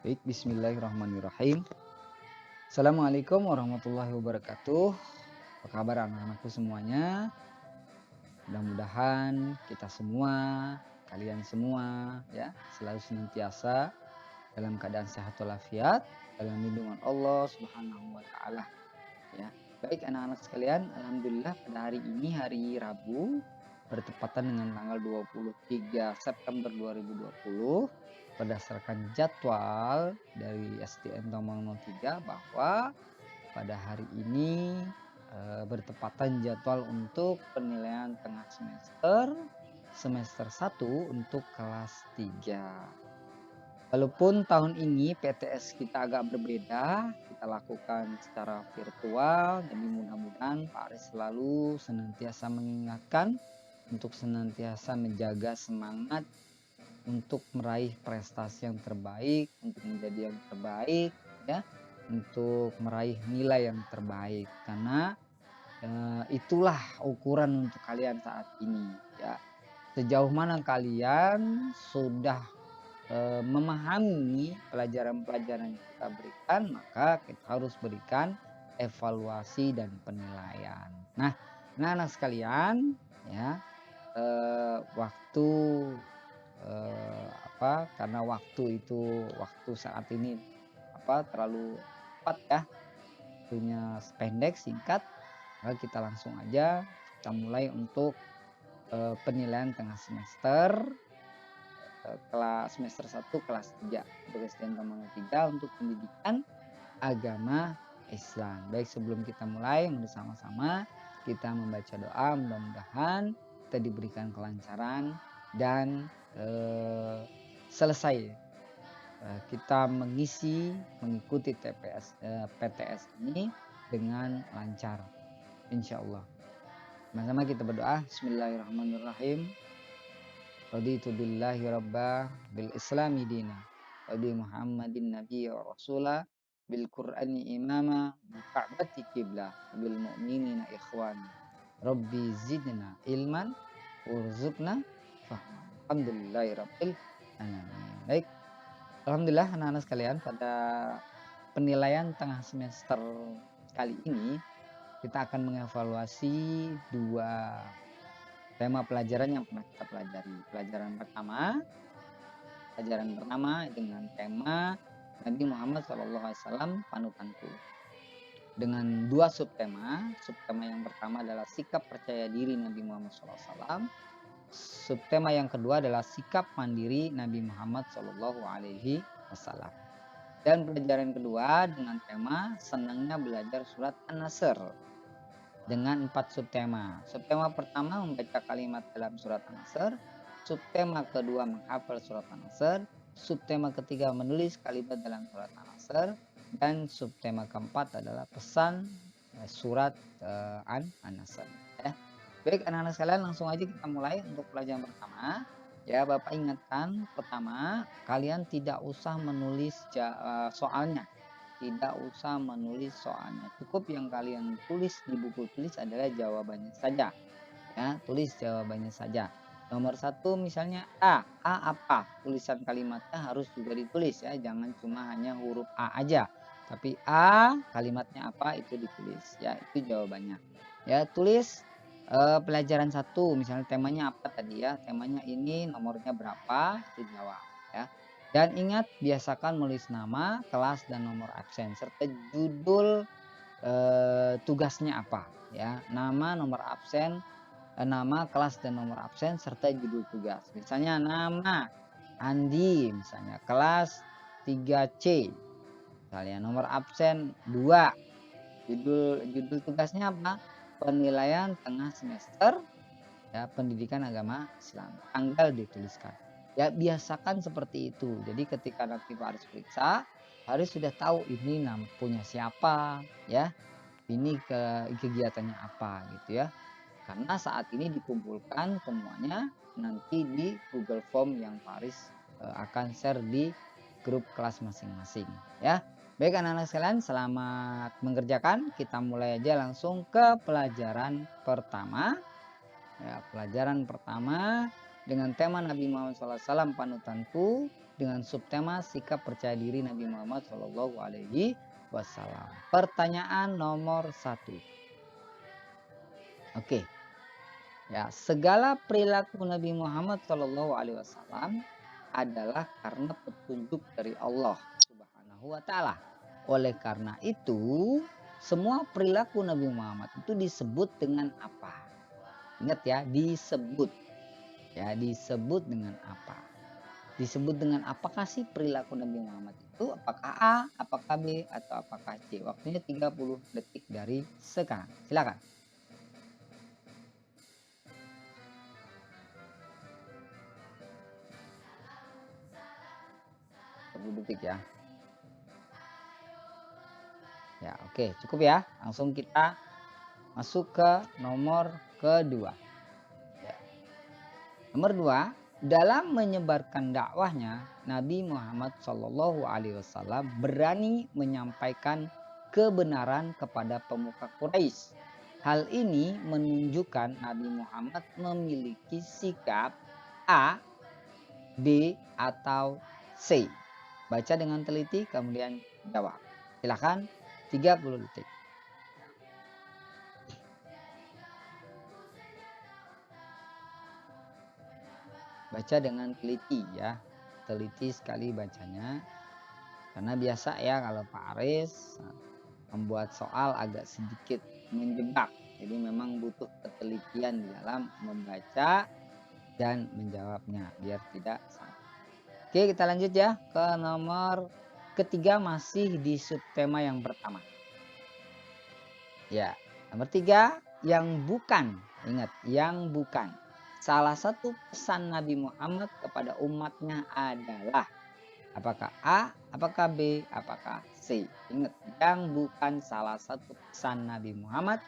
Baik, bismillahirrahmanirrahim. Assalamualaikum warahmatullahi wabarakatuh. Apa kabar anak-anakku semuanya? Mudah-mudahan kita semua, kalian semua ya, selalu senantiasa dalam keadaan sehat walafiat, dalam lindungan Allah Subhanahu wa taala ya. Baik anak-anak sekalian, alhamdulillah pada hari ini hari Rabu bertepatan dengan tanggal 23 September 2020 berdasarkan jadwal dari SDN Tomang 03 bahwa pada hari ini bertepatan jadwal untuk penilaian tengah semester 1 untuk kelas 3. Walaupun tahun ini PTS kita agak berbeda, kita lakukan secara virtual, jadi mudah-mudahan Pak Aris selalu senantiasa mengingatkan untuk senantiasa menjaga semangat untuk meraih prestasi yang terbaik, untuk menjadi yang terbaik, ya, untuk meraih nilai yang terbaik. Karena itulah ukuran untuk kalian saat ini, ya. Sejauh mana kalian sudah memahami pelajaran-pelajaran yang kita berikan, maka kita harus berikan evaluasi dan penilaian. Nah, anak-anak sekalian, ya, waktu, karena waktu saat ini, terlalu cepat ya, waktunya pendek, singkat, maka kita langsung aja kita mulai untuk, penilaian tengah semester. Kelas semester 1 kelas 3 untuk SDN Taman 3 untuk pendidikan agama Islam. Baik, sebelum kita mulai bersama-sama kita membaca doa, mudah-mudahan kita diberikan kelancaran dan selesai kita mengikuti PTS ini dengan lancar insya Allah. Sama-sama kita berdoa. Bismillahirrahmanirrahim. Raditu billahi rabba bil islami dina wa bi muhammadin nabiyya wa rasula bil qur'ani imama bil ka'bati qiblah bil mu'minina ikhwana rabbi zidna ilman warzuqna fahma. Alhamdulillahi rabbil alamin. Baik, alhamdulillah anak-anak sekalian, pada penilaian tengah semester kali ini kita akan mengevaluasi dua tema pelajaran yang pernah kita pelajari. Pelajaran pertama dengan tema Nabi Muhammad SAW panutanku. Dengan dua subtema. Subtema yang pertama adalah sikap percaya diri Nabi Muhammad SAW. Subtema yang kedua adalah sikap mandiri Nabi Muhammad SAW. Dan pelajaran kedua dengan tema senangnya belajar surat An-Nasr dengan 4 subtema. Subtema pertama membaca kalimat dalam surat An-Nasr. Subtema kedua menghafal surat An-Nasr. Subtema ketiga menulis kalimat dalam surat An-Nasr. Dan subtema keempat adalah pesan surat An-Nasr. Ya. Baik anak-anak sekalian, langsung aja kita mulai untuk pelajaran pertama. Ya, Bapak ingatkan pertama, kalian tidak usah menulis soalnya. Tidak usah menulis soalnya. Cukup yang kalian tulis di buku tulis adalah jawabannya saja. Ya, tulis jawabannya saja. Nomor satu misalnya A. A apa? Tulisan kalimatnya harus juga ditulis ya. Jangan cuma hanya huruf A aja. Tapi A kalimatnya apa itu ditulis ya. Itu jawabannya. Ya, tulis pelajaran satu misalnya temanya apa tadi ya. Temanya ini nomornya berapa? Itu jawab ya. Dan ingat, biasakan menulis nama, kelas, dan nomor absen serta judul tugasnya apa ya. Nama, nomor absen, nama, kelas, dan nomor absen serta judul tugas. Misalnya nama Andi, misalnya kelas 3C, misalnya nomor absen 2. Judul tugasnya apa? Penilaian tengah semester ya, pendidikan agama Islam. Tanggal dituliskan. Ya, biasakan seperti itu. Jadi ketika nanti Pak Haris periksa, Haris sudah tahu ini punya siapa, ya. Ini kegiatannya apa gitu ya. Karena saat ini dikumpulkan semuanya nanti di Google Form yang Pak Haris akan share di grup kelas masing-masing, ya. Baik anak-anak sekalian, selamat mengerjakan. Kita mulai aja langsung ke pelajaran pertama. Ya, pelajaran pertama dengan tema Nabi Muhammad SAW panutanku, dengan subtema sikap percaya diri Nabi Muhammad SAW. Pertanyaan nomor 1. Oke. Ya, segala perilaku Nabi Muhammad SAW adalah karena petunjuk dari Allah Subhanahu wa taala. Oleh karena itu, semua perilaku Nabi Muhammad itu disebut dengan apa? Ingat ya, disebut. Ya, disebut dengan apa? Disebut dengan apakah sih perilaku Nabi Muhammad itu? Apakah A, apakah B, atau apakah C? Waktunya 30 detik dari sekarang. Silakan. 30 detik ya. Ya, oke, cukup ya. Langsung kita masuk ke nomor kedua. Ya. Nomor 2, dalam menyebarkan dakwahnya, Nabi Muhammad SAW berani menyampaikan kebenaran kepada pemuka Quraisy. Hal ini menunjukkan Nabi Muhammad memiliki sikap A, B, atau C. Baca dengan teliti kemudian jawab. Silakan, 30 detik. Baca dengan teliti ya. Teliti sekali bacanya. Karena biasa ya kalau Pak Aris membuat soal agak sedikit menjebak. Jadi memang butuh ketelitian di dalam membaca dan menjawabnya biar tidak salah. Oke, kita lanjut ya ke nomor ketiga, masih di subtema yang pertama. Ya, nomor 3, yang bukan. Ingat, yang bukan. Salah satu pesan Nabi Muhammad kepada umatnya adalah apakah A, apakah B, apakah C? Ingat, yang bukan salah satu pesan Nabi Muhammad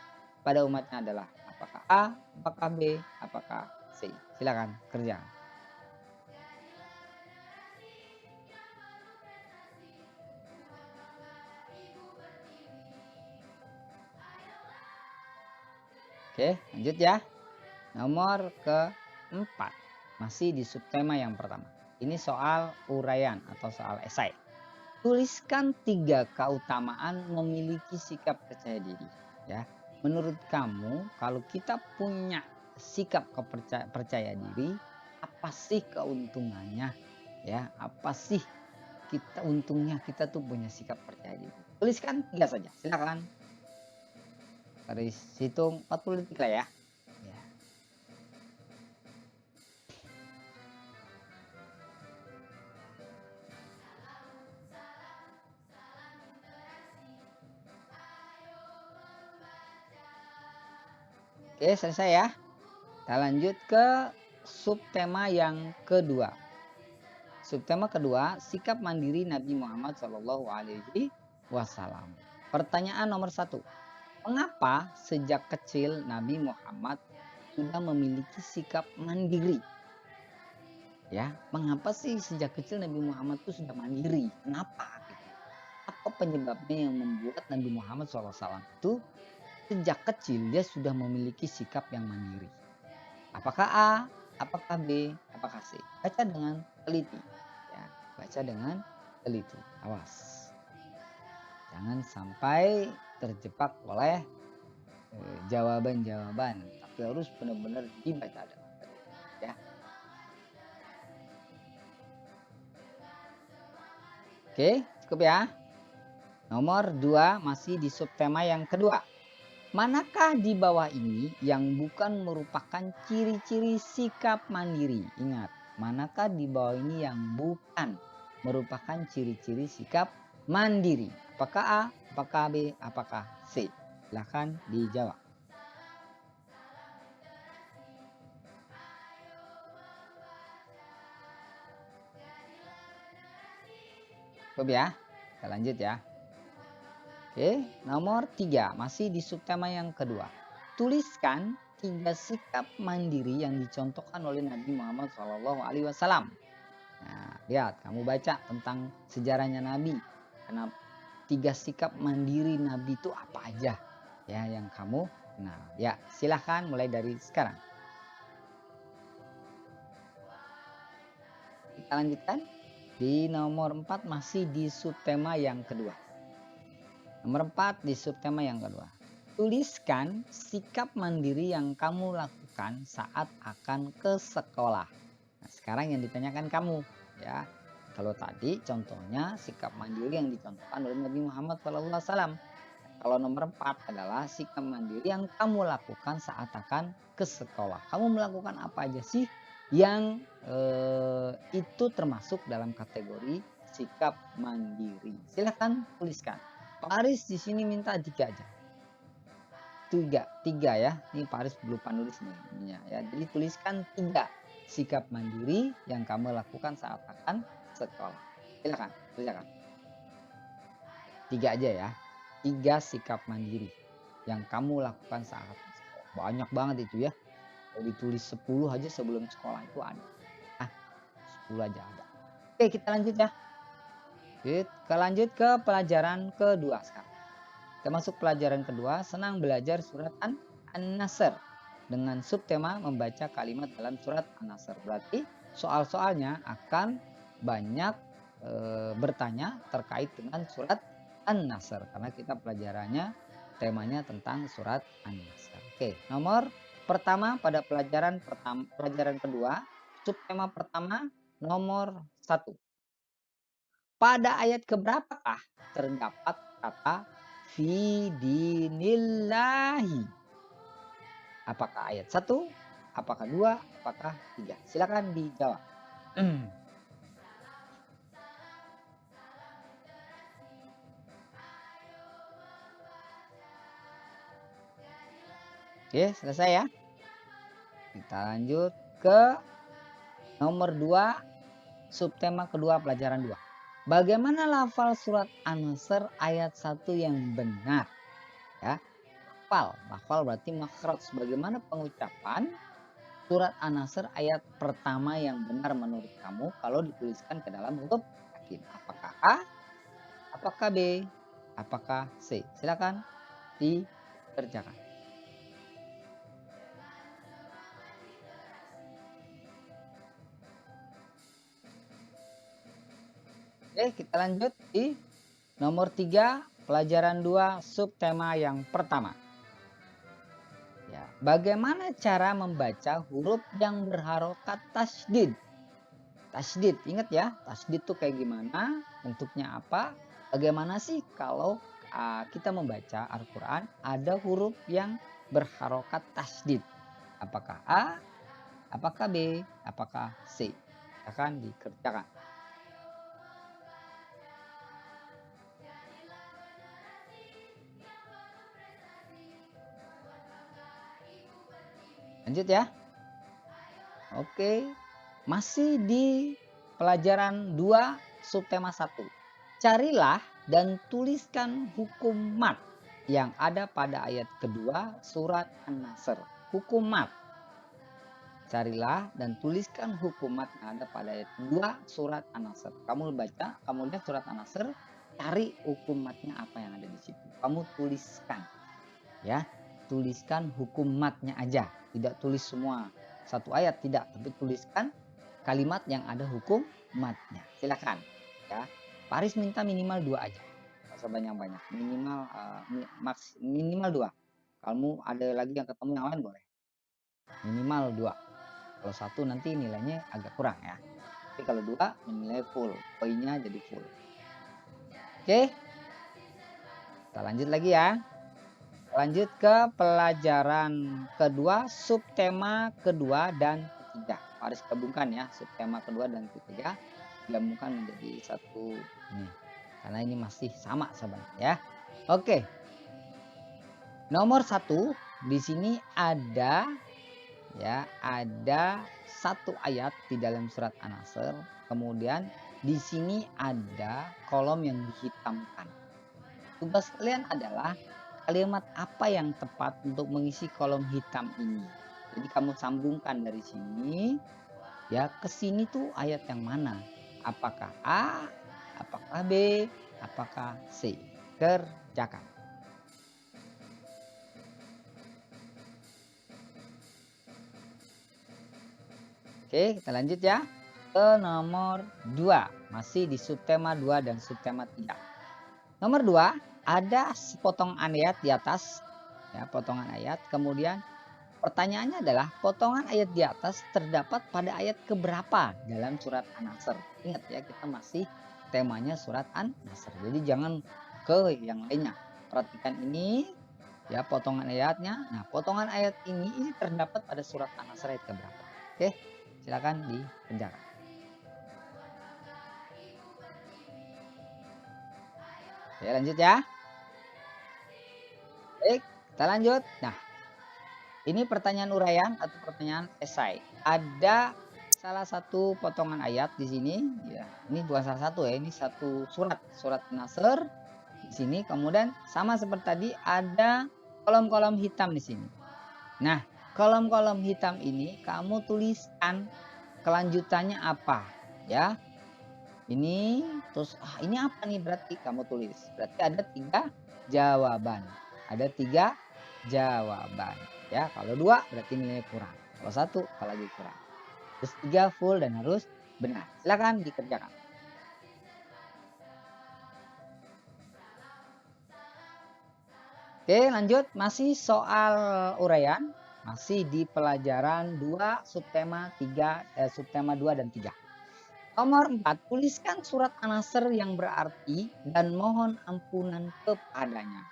pada umatnya adalah apakah A, apakah B, apakah C? Silakan kerja. Oke, lanjut ya. Nomor keempat, masih di subtema yang pertama. Ini soal uraian atau soal esai. Tuliskan 3 keutamaan memiliki sikap percaya diri. Ya, menurut kamu kalau kita punya sikap percaya diri, apa sih keuntungannya? Ya, apa sih untungnya kita tuh punya sikap percaya diri? Tuliskan 3 saja. Silakan. Garis hitung 40 detik lah ya. Ya. Oke, selesai ya. Kita lanjut ke subtema yang kedua. Subtema kedua, sikap mandiri Nabi Muhammad SAW. Pertanyaan nomor 1. Mengapa sejak kecil Nabi Muhammad sudah memiliki sikap mandiri? Ya, mengapa sih sejak kecil Nabi Muhammad itu sudah mandiri? Kenapa? Gitu? Apa penyebabnya yang membuat Nabi Muhammad SAW itu sejak kecil dia sudah memiliki sikap yang mandiri? Apakah A, apakah B, apakah C? Baca dengan teliti. Ya, baca dengan teliti. Awas. Jangan sampai terjebak oleh jawaban-jawaban, tapi harus benar-benar dibaca dengan teliti ya. Oke, cukup ya. Nomor 2 masih di subtema yang kedua. Manakah di bawah ini yang bukan merupakan ciri-ciri sikap mandiri? Ingat, manakah di bawah ini yang bukan merupakan ciri-ciri sikap mandiri? Apakah A, apakah B, apakah C? Silahkan dijawab. Cukup ya? Kita lanjut ya. Oke, nomor 3 masih di subtema yang kedua. Tuliskan 3 sikap mandiri yang dicontohkan oleh Nabi Muhammad SAW. Nah, lihat, kamu baca tentang sejarahnya Nabi. Karena 3 sikap mandiri Nabi itu apa aja ya yang kamu kenal. Ya, silahkan mulai dari sekarang. kita lanjutkan. Di nomor 4 masih di subtema yang kedua. Nomor 4 di subtema yang kedua. Tuliskan sikap mandiri yang kamu lakukan saat akan ke sekolah. Nah, sekarang yang ditanyakan kamu, ya. Kalau tadi contohnya sikap mandiri yang dicontohkan oleh Nabi Muhammad SAW. Kalau nomor 4 adalah sikap mandiri yang kamu lakukan saat akan ke sekolah. Kamu melakukan apa aja sih yang itu termasuk dalam kategori sikap mandiri? Silahkan tuliskan. Pak Aris di sini minta 3 aja. Tiga ya. Ini Pak Aris lupa nulis nih. Ya. Jadi tuliskan 3 sikap mandiri yang kamu lakukan saat akan sekolah. Silakan, silakan. 3 aja ya. 3 sikap mandiri yang kamu lakukan saat sekolah. Banyak banget itu ya. Kalau ditulis 10 aja sebelum sekolah itu ada. 10 aja ada. Oke, kita lanjut ya. Kita lanjut ke pelajaran kedua sekarang. Kita masuk pelajaran kedua, senang belajar surat An-Nasr dengan subtema membaca kalimat dalam surat An-Nasr. Berarti soal-soalnya akan banyak bertanya terkait dengan surat An-Nasr karena kita pelajarannya temanya tentang surat An-Nasr. Oke, nomor pertama pada pelajaran kedua, subtema pertama nomor 1. Pada ayat keberapakah terdapat kata fi dinillahi? Apakah ayat 1? Apakah 2? Apakah 3? Silakan dijawab. Oke, selesai ya. Kita lanjut ke nomor 2, subtema kedua pelajaran 2. Bagaimana lafal surat An-Nasr ayat 1 yang benar? Ya. Lafal berarti makhraj. Bagaimana pengucapan surat An-Nasr ayat pertama yang benar menurut kamu kalau dituliskan ke dalam huruf yakin? Apakah A? Apakah B? Apakah C? Silakan dikerjakan. Oke, kita lanjut di nomor 3, pelajaran 2, subtema yang pertama. Ya, bagaimana cara membaca huruf yang berharokat tasydid? Tasydid, ingat ya, tasydid itu kayak gimana, bentuknya apa? Bagaimana sih kalau kita membaca Al-Quran ada huruf yang berharokat tasydid? Apakah A? Apakah B? Apakah C? Akan dikerjakan. Lanjut ya. Oke. Masih di pelajaran 2 subtema 1. Carilah dan tuliskan hukum mat yang ada pada ayat kedua surat An-Nasr. Hukum mat. Carilah dan tuliskan hukum mat yang ada pada ayat 2 surat An-Nasr. Kamu baca, kamu lihat surat An-Nasr, cari hukum matnya apa yang ada di situ. Kamu tuliskan. Ya, tuliskan hukum matnya aja. Tidak tulis semua satu ayat, tidak, tapi tuliskan kalimat yang ada hukum matnya. Silakan ya. Paris minta minimal 2 aja. Enggak usah banyak-banyak. Minimal 2. Kamu ada lagi yang ketemu yang lain boleh. Minimal 2. Kalau 1 nanti nilainya agak kurang ya. Tapi kalau 2 nilai full. Poinnya jadi full. Oke. Kita lanjut lagi ya. Lanjut ke pelajaran kedua, subtema kedua dan ketiga. Harus gabungkan ya, subtema kedua dan ketiga gabungkan menjadi satu ini. Karena ini masih sama sebenarnya ya. Oke. Nomor 1 di sini ada ya, ada 1 ayat di dalam surat An-Nasr. Kemudian di sini ada kolom yang dihitamkan. Tugas kalian adalah kalimat apa yang tepat untuk mengisi kolom hitam ini. Jadi kamu sambungkan dari sini ya ke sini tuh ayat yang mana? Apakah A? Apakah B? Apakah C? Kerjakan. Oke, kita lanjut ya. ke nomor 2, masih di subtema 2 dan subtema 3. Nomor 2, ada sepotong ayat di atas, ya, potongan ayat. Kemudian pertanyaannya adalah potongan ayat di atas terdapat pada ayat keberapa dalam surat An-Nasr? Ingat ya, kita masih temanya surat An-Nasr. Jadi jangan ke yang lainnya. Perhatikan ini ya potongan ayatnya. Nah, potongan ayat ini terdapat pada surat An-Nasr ayat keberapa? Oke, silakan dikerjakan. Oke, lanjut ya. Baik, kita lanjut. Nah, ini pertanyaan uraian atau pertanyaan esai. Ada salah satu potongan ayat di sini, ya. Ini bukan salah satu ya, ini satu surat, surat Nasr di sini. Kemudian sama seperti tadi ada kolom-kolom hitam di sini. Nah, kolom-kolom hitam ini kamu tuliskan kelanjutannya apa, ya. Ini terus ini apa nih berarti kamu tulis. Berarti ada 3 jawaban. Ada 3 jawaban. Ya, kalau 2 berarti nilainya kurang. Kalau 1 apalagi kurang. Terus 3 full dan harus benar. Silakan dikerjakan. Oke, lanjut masih soal uraian. Masih di pelajaran 2 subtema 3 subtema 2 dan 3. Nomor 4, tuliskan surat An-Nasr yang berarti dan mohon ampunan kepadanya.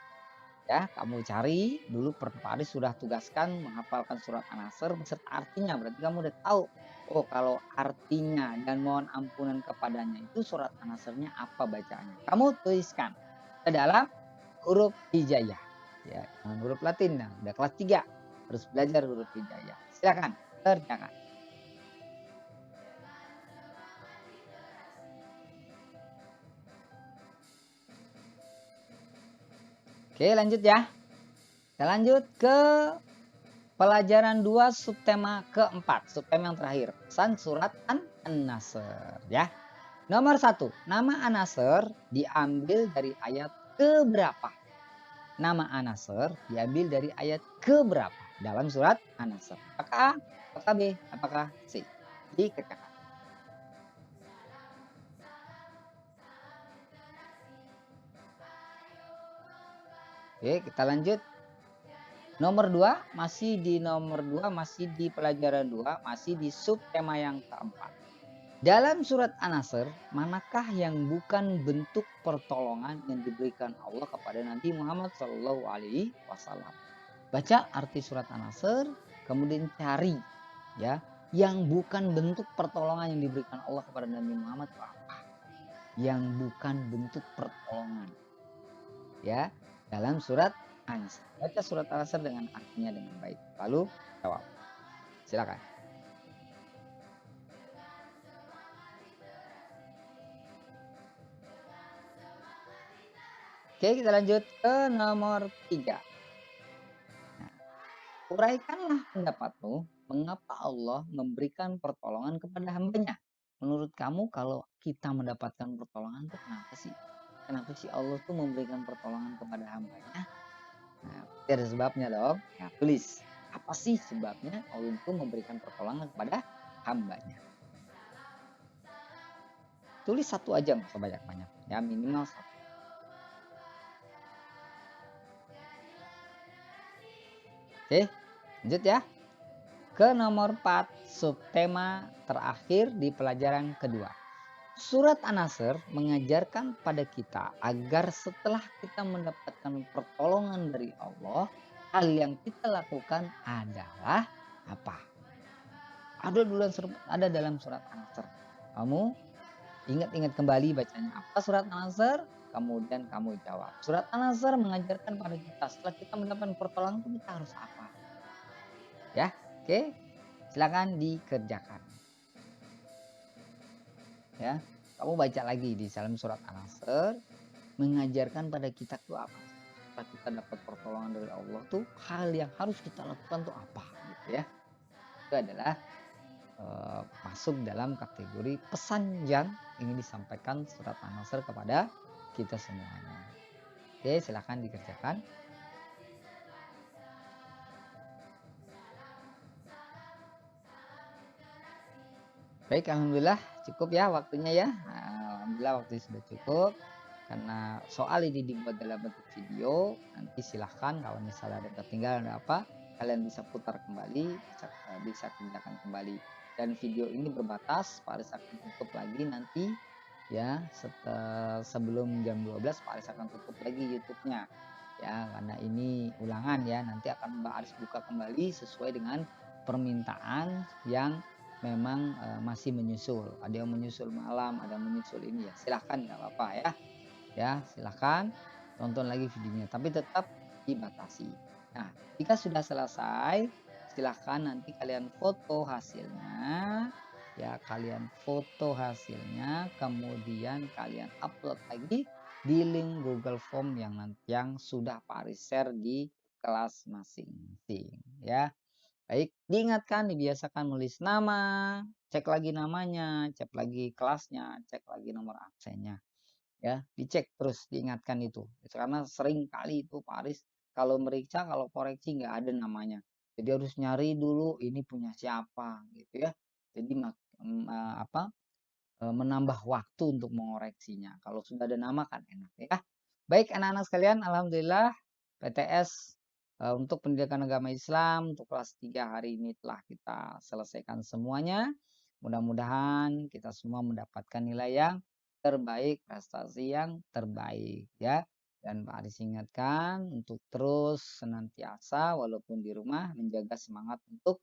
Ya, kamu cari dulu pertama hari sudah tugaskan menghafalkan surat An-Nasr beserta artinya. Berarti kamu udah tahu, oh kalau artinya dan mohon ampunan kepadanya itu surat An-Nasrnya apa bacaannya. Kamu tuliskan ke dalam huruf hijaiyah. Ya, dengan huruf Latin. Nah, udah kelas 3 harus belajar huruf hijaiyah. Silakan kerjakan. Oke, lanjut ya. Kita lanjut ke pelajaran 2 subtema keempat, subtema yang terakhir, pesan surat An-Nasr ya. Nomor 1, nama An-Nasr diambil dari ayat keberapa? Nama An-Nasr diambil dari ayat keberapa dalam surat An-Nasr? Apakah A, apakah B, apakah C? Dikerjakan. Oke, kita lanjut. Nomor 2, masih di pelajaran 2, masih di subtema yang keempat. Dalam surat An-Nasr, manakah yang bukan bentuk pertolongan yang diberikan Allah kepada Nabi Muhammad SAW? Baca arti surat An-Nasr, kemudian cari ya yang bukan bentuk pertolongan yang diberikan Allah kepada Nabi Muhammad itu apa? Yang bukan bentuk pertolongan ya dalam surat An-Nasr. Baca surat An-Nasr dengan artinya dengan baik. Lalu jawab. Silakan. Oke, kita lanjut ke nomor 3. Nah, uraikanlah pendapatmu, mengapa Allah memberikan pertolongan kepada hambanya? Menurut kamu kalau kita mendapatkan pertolongan itu kenapa sih? Kenapa sih Allah tuh memberikan pertolongan kepada hambanya? Nah, pasti ada sebabnya dong. Nah, tulis. Apa sih sebabnya Allah itu memberikan pertolongan kepada hambanya? Tulis satu aja, nggak usah banyak-banyak. Ya, minimal satu. Oke, lanjut ya. Ke nomor 4, subtema terakhir di pelajaran kedua. Surat An-Nasr mengajarkan pada kita agar setelah kita mendapatkan pertolongan dari Allah, hal yang kita lakukan adalah apa? Ada dalam surat An-Nasr. Kamu ingat-ingat kembali bacanya apa surat An-Nasr, kemudian kamu jawab. Surat An-Nasr mengajarkan pada kita setelah kita mendapatkan pertolongan itu kita harus apa? Ya, oke. Silakan dikerjakan. Ya, kamu baca lagi di dalam surat An-Nasr mengajarkan pada kita tuh apa? Setelah kita dapat pertolongan dari Allah tuh hal yang harus kita lakukan tuh apa gitu ya. Itu adalah masuk dalam kategori pesan yang ingin disampaikan surat An-Nasr kepada kita semuanya. Oke, silakan dikerjakan. Baik, alhamdulillah cukup ya waktunya ya. Alhamdulillah waktunya sudah cukup. Karena soal ini dibuat dalam bentuk video, nanti silahkan kalau misalnya ada yang ketinggalan ada apa, kalian bisa putar kembali, bisa kerjakan kembali. Dan video ini berbatas, Pak Aris akan tutup lagi nanti ya sebelum jam 12 Pak Aris akan tutup lagi YouTube-nya. Ya, karena ini ulangan ya, nanti akan Mbak Aris buka kembali sesuai dengan permintaan yang memang, masih menyusul. Ada yang menyusul malam, ada yang menyusul ini ya, silahkan nggak apa-apa ya. Ya, silahkan tonton lagi videonya, tapi tetap dibatasi. Nah, jika sudah selesai, silahkan nanti kalian foto hasilnya, ya kalian foto hasilnya, kemudian kalian upload lagi di link Google Form yang sudah Pak Aris share di kelas masing-masing, ya. Baik, diingatkan, dibiasakan menulis nama, cek lagi namanya, cek lagi kelasnya, cek lagi nomor absennya. Ya, dicek terus, diingatkan itu. Karena sering kali itu Pak Aris kalau meriksa, kalau koreksi nggak ada namanya. Jadi harus nyari dulu ini punya siapa gitu ya. Jadi menambah waktu untuk mengoreksinya. Kalau sudah ada nama kan enak ya. Baik anak-anak sekalian, alhamdulillah PTS untuk pendidikan agama Islam untuk kelas 3 hari ini telah kita selesaikan semuanya. Mudah-mudahan kita semua mendapatkan nilai yang terbaik, prestasi yang terbaik ya. Dan Pak Aris ingatkan untuk terus senantiasa walaupun di rumah menjaga semangat untuk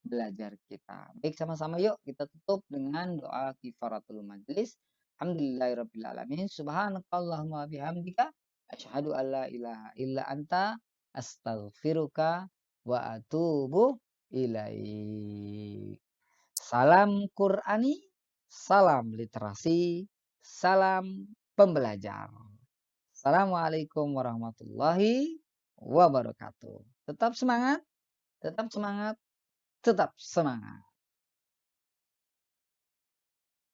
belajar kita. Baik, sama-sama yuk kita tutup dengan doa kifaratul majlis. Alhamdulillahirabbil alamin. Subhanakallahumma bihamdika asyhadu alla ilaha illa anta astaghfiruka wa atubu ilaik. Salam Qur'ani, salam literasi, salam pembelajar. Assalamualaikum warahmatullahi wabarakatuh. Tetap semangat, tetap semangat, tetap semangat.